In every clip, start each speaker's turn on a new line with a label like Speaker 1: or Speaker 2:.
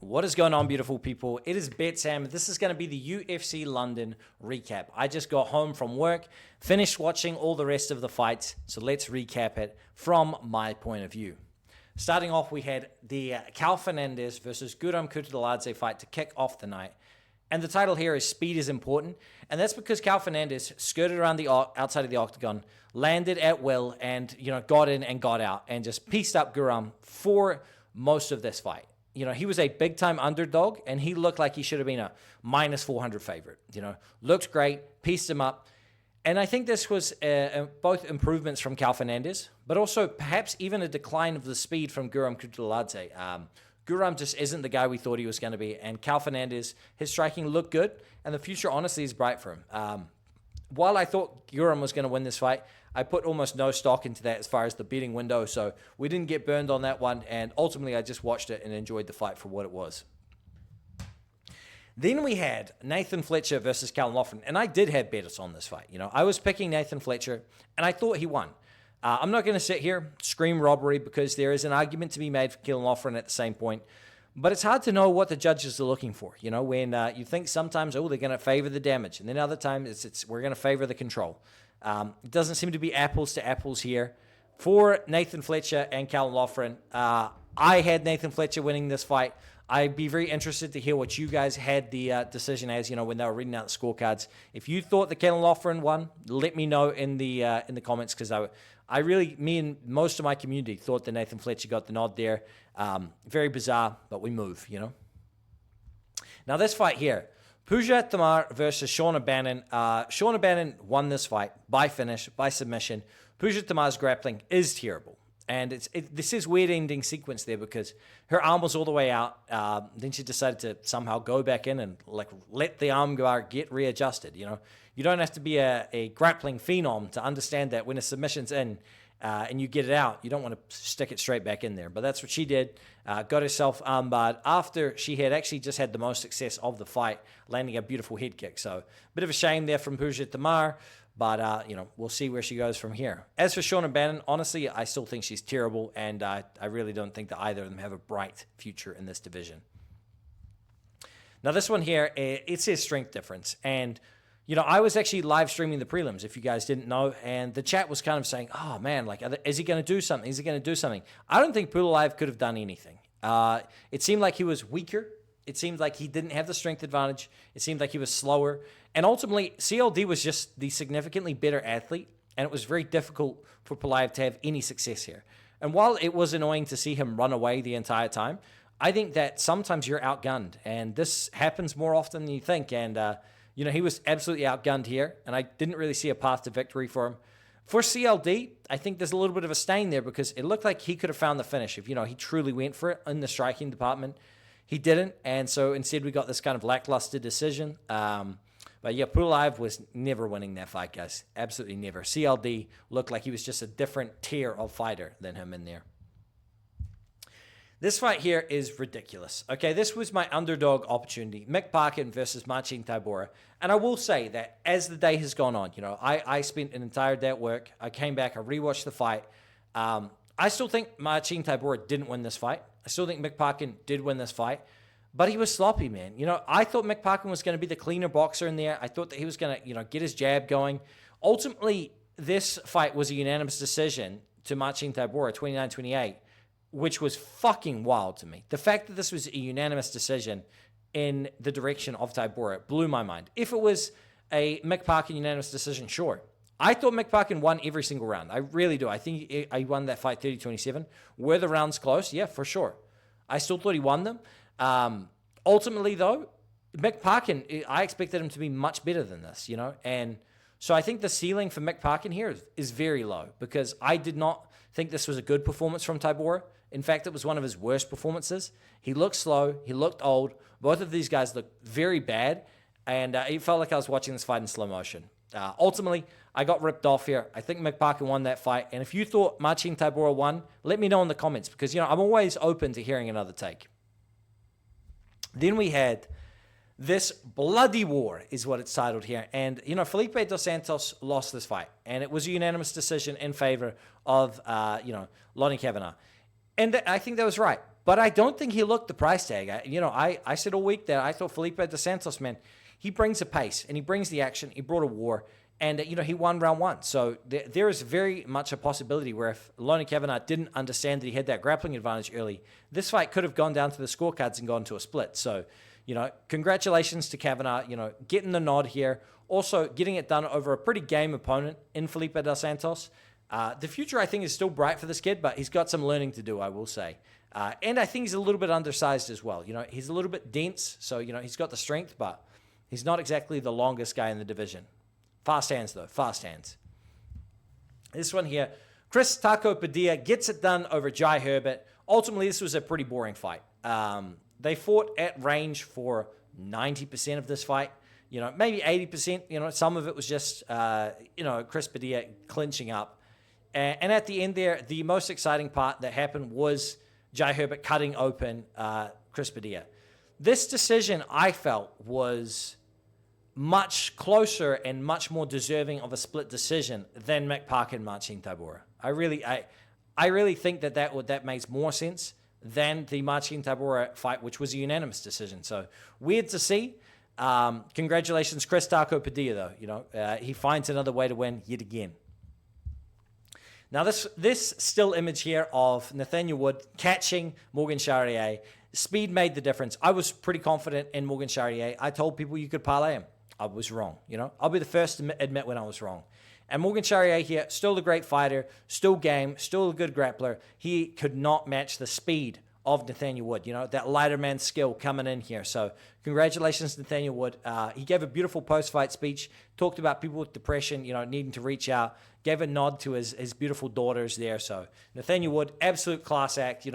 Speaker 1: What is going on, beautiful people? It is BetSam. This is going to be the UFC London recap. I just got home from work, finished watching all the rest of the fights, so let's recap it from my point of view. Starting off, we had the Fernandez versus Kutateladze fight to kick off the night. And the title here is Speed is Important. And that's because Fernandez skirted around the outside of the octagon, landed at will, and got in and got out, and just pieced up Guram for most of this fight. He was a big-time underdog, and he looked like he should have been a minus 400 favorite. Looked great, pieced him up. And I think this was both improvements from Fernandez, but also perhaps even a decline of the speed from Kutateladze. Guram just isn't the guy we thought he was going to be, and Fernandez, his striking looked good, and the future honestly is bright for him. While I thought Guram was going to win this fight, I put almost no stock into that as far as the betting window, so we didn't get burned on that one, and ultimately I just watched it and enjoyed the fight for what it was. Then we had Nathan Fletcher versus Lofen, and I did have bettors on this fight. I was picking Nathan Fletcher, and I thought he won. I'm not going to sit here, scream robbery, because there is an argument to be made for Lofen at the same point. But it's hard to know what the judges are looking for, when you think sometimes, they're going to favor the damage. And then other times, we're going to favor the control. It doesn't seem to be apples to apples here. For Nathan Fletcher and Lofen, I had Nathan Fletcher winning this fight. I'd be very interested to hear what you guys had the decision as, when they were reading out the scorecards. If you thought the Lofen won, let me know in the comments, because me and most of my community thought that Nathan Fletcher got the nod there. Very bizarre, but we move, Now this fight here, Tamar versus Bannon. Bannon won this fight by finish, by submission. Tamar's grappling is terrible. And this is weird ending sequence there because her arm was all the way out. Then she decided to somehow go back in and let the arm guard get readjusted. You don't have to be a grappling phenom to understand that when a submission's in and you get it out, you don't want to stick it straight back in there. But that's what she did. Got herself armbarred after she had actually just had the most success of the fight, landing a beautiful head kick. So a bit of a shame there from Tamar. But, we'll see where she goes from here. As for Bannon, honestly, I still think she's terrible, and I really don't think that either of them have a bright future in this division. Now, this one here, it says strength difference. And, I was actually live streaming the prelims, if you guys didn't know, and the chat was kind of saying, oh, man, is he going to do something? Is he going to do something? I don't think Pulilayev could have done anything. It seemed like he was weaker. It seemed like he didn't have the strength advantage. It seemed like he was slower. And ultimately, CLD was just the significantly better athlete, and it was very difficult for Pulilayev to have any success here. And while it was annoying to see him run away the entire time, I think that sometimes you're outgunned, and this happens more often than you think. And, he was absolutely outgunned here, and I didn't really see a path to victory for him. For CLD, I think there's a little bit of a stain there because it looked like he could have found the finish if, he truly went for it in the striking department. He didn't, and so instead we got this kind of lackluster decision. But yeah, Pulilayev was never winning that fight, guys. Absolutely never. CLD looked like he was just a different tier of fighter than him in there. This fight here is ridiculous. Okay, this was my underdog opportunity. Parkin versus Tybora. And I will say that as the day has gone on, I spent an entire day at work. I came back, I rewatched the fight. I still think Tybora didn't win this fight. I still think Parkin did win this fight. But he was sloppy, man. I thought Parkin was going to be the cleaner boxer in there. I thought that he was going to, get his jab going. Ultimately, this fight was a unanimous decision to Tybora, 29-28, which was fucking wild to me. The fact that this was a unanimous decision in the direction of Tybora blew my mind. If it was a Parkin unanimous decision, sure. I thought Parkin won every single round. I really do. I think he won that fight 30-27. Were the rounds close? Yeah, for sure. I still thought he won them. Ultimately, though, Parkin, I expected him to be much better than this, and so I think the ceiling for Parkin here is very low because I did not think this was a good performance from Tybora. In fact, it was one of his worst performances. He looked slow. He looked old. Both of these guys looked very bad, and it felt like I was watching this fight in slow motion. Ultimately, I got ripped off here. I think Parkin won that fight, and if you thought Tybora won, let me know in the comments because, I'm always open to hearing another take. Then we had this bloody war is what it's titled here. And, Felipe dos Santos lost this fight. And it was a unanimous decision in favor of, Lonnie Kavanagh. And I think that was right. But I don't think he looked the price tag. I said all week that I thought Felipe dos Santos, man, he brings a pace and he brings the action. He brought a war. And, he won round one. So there is very much a possibility where if Kavanagh didn't understand that he had that grappling advantage early, this fight could have gone down to the scorecards and gone to a split. So, congratulations to Kavanagh, getting the nod here. Also, getting it done over a pretty game opponent in Felipe dos Santos. The future, I think, is still bright for this kid, but he's got some learning to do, I will say. And I think he's a little bit undersized as well. He's a little bit dense, so, he's got the strength, but he's not exactly the longest guy in the division. Fast hands, though. Fast hands. This one here, Chris Taco Padilla gets it done over Jai Herbert. Ultimately, this was a pretty boring fight. They fought at range for 90% of this fight. Maybe 80%. Some of it was just, Chris Padilla clinching up. And at the end there, the most exciting part that happened was Jai Herbert cutting open Chris Padilla. This decision, I felt, was much closer and much more deserving of a split decision than Parkin marching Tybora. I really think that makes more sense than the marching Tybora fight, which was a unanimous decision. So weird to see. Congratulations, Chris Taco Padilla, though. He finds another way to win yet again. Now this still image here of Nathaniel Wood catching Morgan Sharier. Speed made the difference. I was pretty confident in Morgan Sharier. I told people you could parlay him. I was wrong, I'll be the first to admit when I was wrong. And Morgan Sharier here, still a great fighter, still game, still a good grappler. He could not match the speed of Nathaniel Wood, that lighter man skill coming in here. So congratulations, Nathaniel Wood. He gave a beautiful post-fight speech, talked about people with depression, needing to reach out, gave a nod to his beautiful daughters there. So Nathaniel Wood, absolute class act,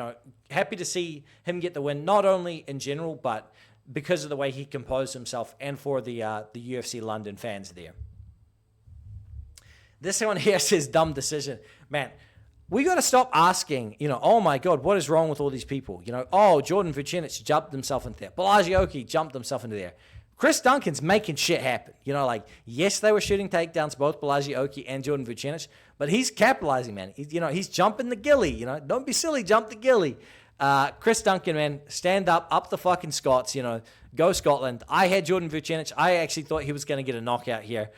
Speaker 1: happy to see him get the win, not only in general, but because of the way he composed himself and for the UFC London fans there. This one here says dumb decision. Man, we got to stop asking, oh my God, what is wrong with all these people? Jordan Vuenich jumped himself into there. Pelagioki jumped himself into there. Chris Duncan's making shit happen. Yes, they were shooting takedowns, both Pelagioki and Jordan Vuenich, but he's capitalizing, man. He's jumping the gilly. Don't be silly, jump the gilly. Chris Duncan, man, stand up the fucking Scots, go Scotland. I had Jordan Vuenich. I actually thought he was going to get a knockout here.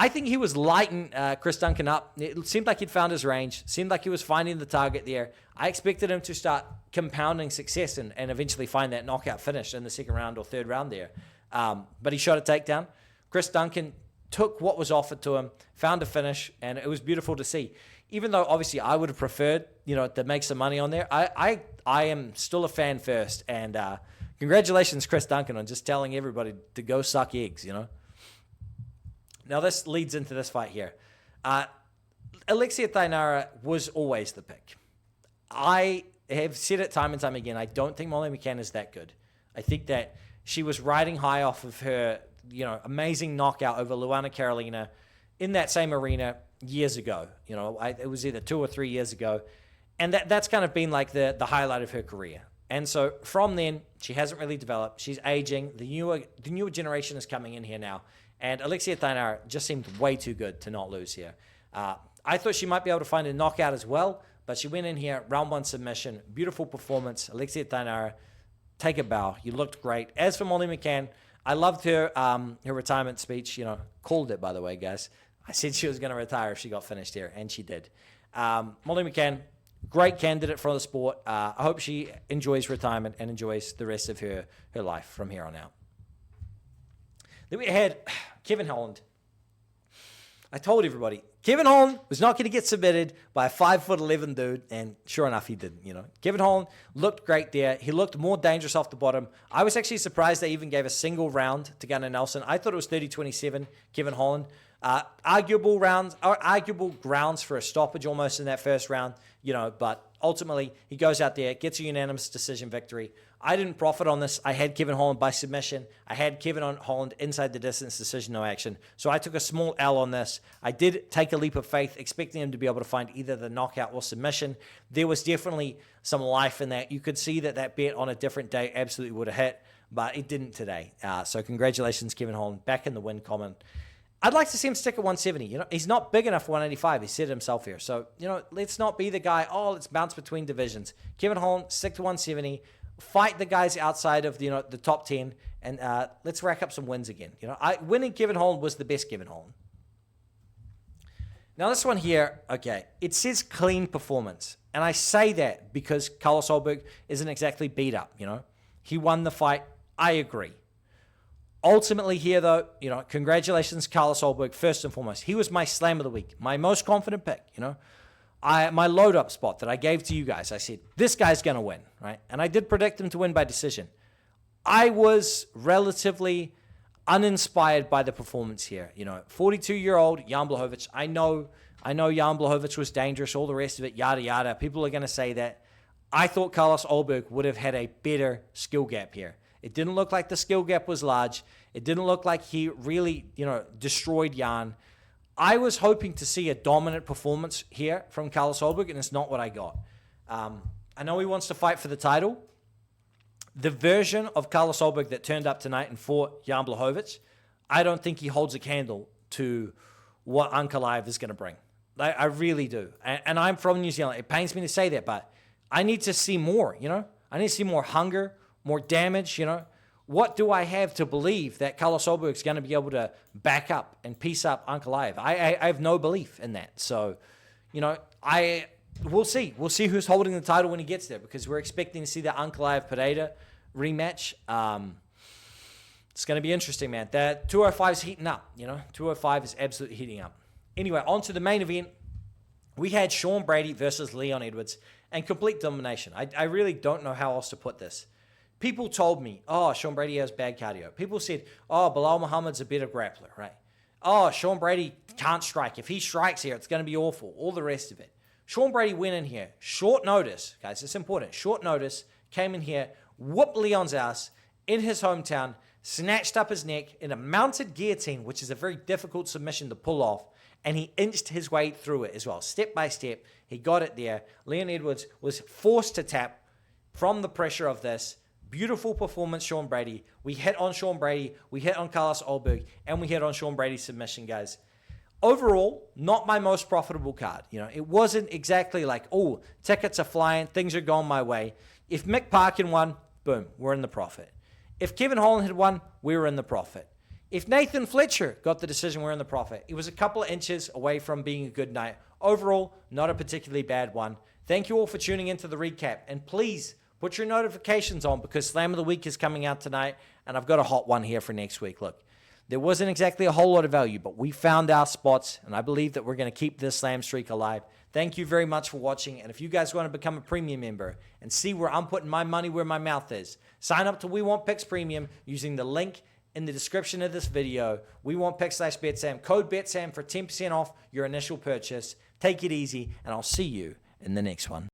Speaker 1: I think he was lighting Chris Duncan up. It seemed like he'd found his range. Seemed like he was finding the target there. I expected him to start compounding success and eventually find that knockout finish in the second round or third round there. But he shot a takedown. Chris Duncan took what was offered to him, found a finish, and it was beautiful to see. Even though, obviously, I would have preferred, to make some money on there, I am still a fan first. And congratulations, Chris Duncan, on just telling everybody to go suck eggs, Now, this leads into this fight here. Alexia Thinara was always the pick. I have said it time and time again, I don't think Molly McCann is that good. I think that she was riding high off of her, amazing knockout over Luana Carolina in that same arena years ago. It was either 2 or 3 years ago. And that's kind of been like the highlight of her career. And so from then, she hasn't really developed. She's aging. The newer generation is coming in here now. And Alexia Thinara just seemed way too good to not lose here. I thought she might be able to find a knockout as well, but she went in here, round one submission, beautiful performance. Alexia Thinara, take a bow. You looked great. As for Molly McCann, I loved her retirement speech. Called it, by the way, guys. I said she was going to retire if she got finished here, and she did. Molly McCann, great candidate for the sport. I hope she enjoys retirement and enjoys the rest of her life from here on out. Then we had Kevin Holland. I told everybody, Kevin Holland was not going to get submitted by a 5'11" dude, and sure enough, he didn't. Kevin Holland looked great there. He looked more dangerous off the bottom. I was actually surprised they even gave a single round to Gunnar Nelson. I thought it was 30-27, Kevin Holland. Arguable grounds for a stoppage almost in that first round, but ultimately he goes out there, gets a unanimous decision victory. I didn't profit on this. I had Kevin Holland by submission. I had Kevin Holland inside the distance decision, no action. So I took a small L on this. I did take a leap of faith, expecting him to be able to find either the knockout or submission. There was definitely some life in that. You could see that bet on a different day absolutely would have hit, but it didn't today. So congratulations, Kevin Holland, back in the win column. I'd like to see him stick at 170. He's not big enough for 185. He said it himself here. So, let's not be the guy, let's bounce between divisions. Kevin Holland, stick to 170. Fight the guys outside of, the top 10. And let's rack up some wins again. Winning Kevin Holland was the best Kevin Holland. Now, this one here, okay, it says clean performance. And I say that because Carlos Ulberg isn't exactly beat up, He won the fight. I agree. Ultimately here, though, congratulations, Carlos Ulberg, first and foremost. He was my slam of the week, my most confident pick, my load-up spot that I gave to you guys. I said, this guy's going to win, right? And I did predict him to win by decision. I was relatively uninspired by the performance here. 42-year-old Yanlhovich. I know Yanlhovich was dangerous, all the rest of it, yada, yada. People are going to say that. I thought Carlos Ulberg would have had a better skill gap here. It didn't look like the skill gap was large. It didn't look like he really, destroyed Jan. I was hoping to see a dominant performance here from Carlos Ulberg, and it's not what I got. I know he wants to fight for the title. The version of Carlos Ulberg that turned up tonight and fought Yanlhovich, I don't think he holds a candle to what Ankalaev is going to bring. I really do. And I'm from New Zealand. It pains me to say that, but I need to see more, I need to see more hunger, more damage, What do I have to believe that Carlos Ulberg is going to be able to back up and piece up Ankalaev? I have no belief in that. So, we'll see. We'll see who's holding the title when he gets there, because we're expecting to see the Ankalaev-Padilla rematch. It's going to be interesting, man. That 205 is heating up, 205 is absolutely heating up. Anyway, on to the main event. We had Sean Brady versus Leon Edwards, and complete domination. I really don't know how else to put this. People told me, Sean Brady has bad cardio. People said, Bilal Muhammad's a better grappler, right? Sean Brady can't strike. If he strikes here, it's going to be awful. All the rest of it. Sean Brady went in here, short notice, guys, it's important. Short notice, came in here, whooped Leon's ass in his hometown, snatched up his neck in a mounted guillotine, which is a very difficult submission to pull off, and he inched his way through it as well. Step by step, he got it there. Leon Edwards was forced to tap from the pressure of this. Beautiful performance, Sean Brady. We hit on Sean Brady, we hit on Carlos Ulberg, and we hit on Sean Brady's submission, guys. Overall, not my most profitable card. It wasn't exactly like, tickets are flying, things are going my way. If Mick Parkin won, boom, we're in the profit. If Kevin Holland had won, we were in the profit. If Nathan Fletcher got the decision, we're in the profit. It was a couple of inches away from being a good night. Overall, not a particularly bad one. Thank you all for tuning into the recap. And please, put your notifications on, because Slam of the Week is coming out tonight, and I've got a hot one here for next week. Look, there wasn't exactly a whole lot of value, but we found our spots, and I believe that we're going to keep this Slam streak alive. Thank you very much for watching, and if you guys want to become a premium member and see where I'm putting my money where my mouth is, sign up to We Want Picks Premium using the link in the description of this video. We Want Picks /BetSam. Code BetSam for 10% off your initial purchase. Take it easy, and I'll see you in the next one.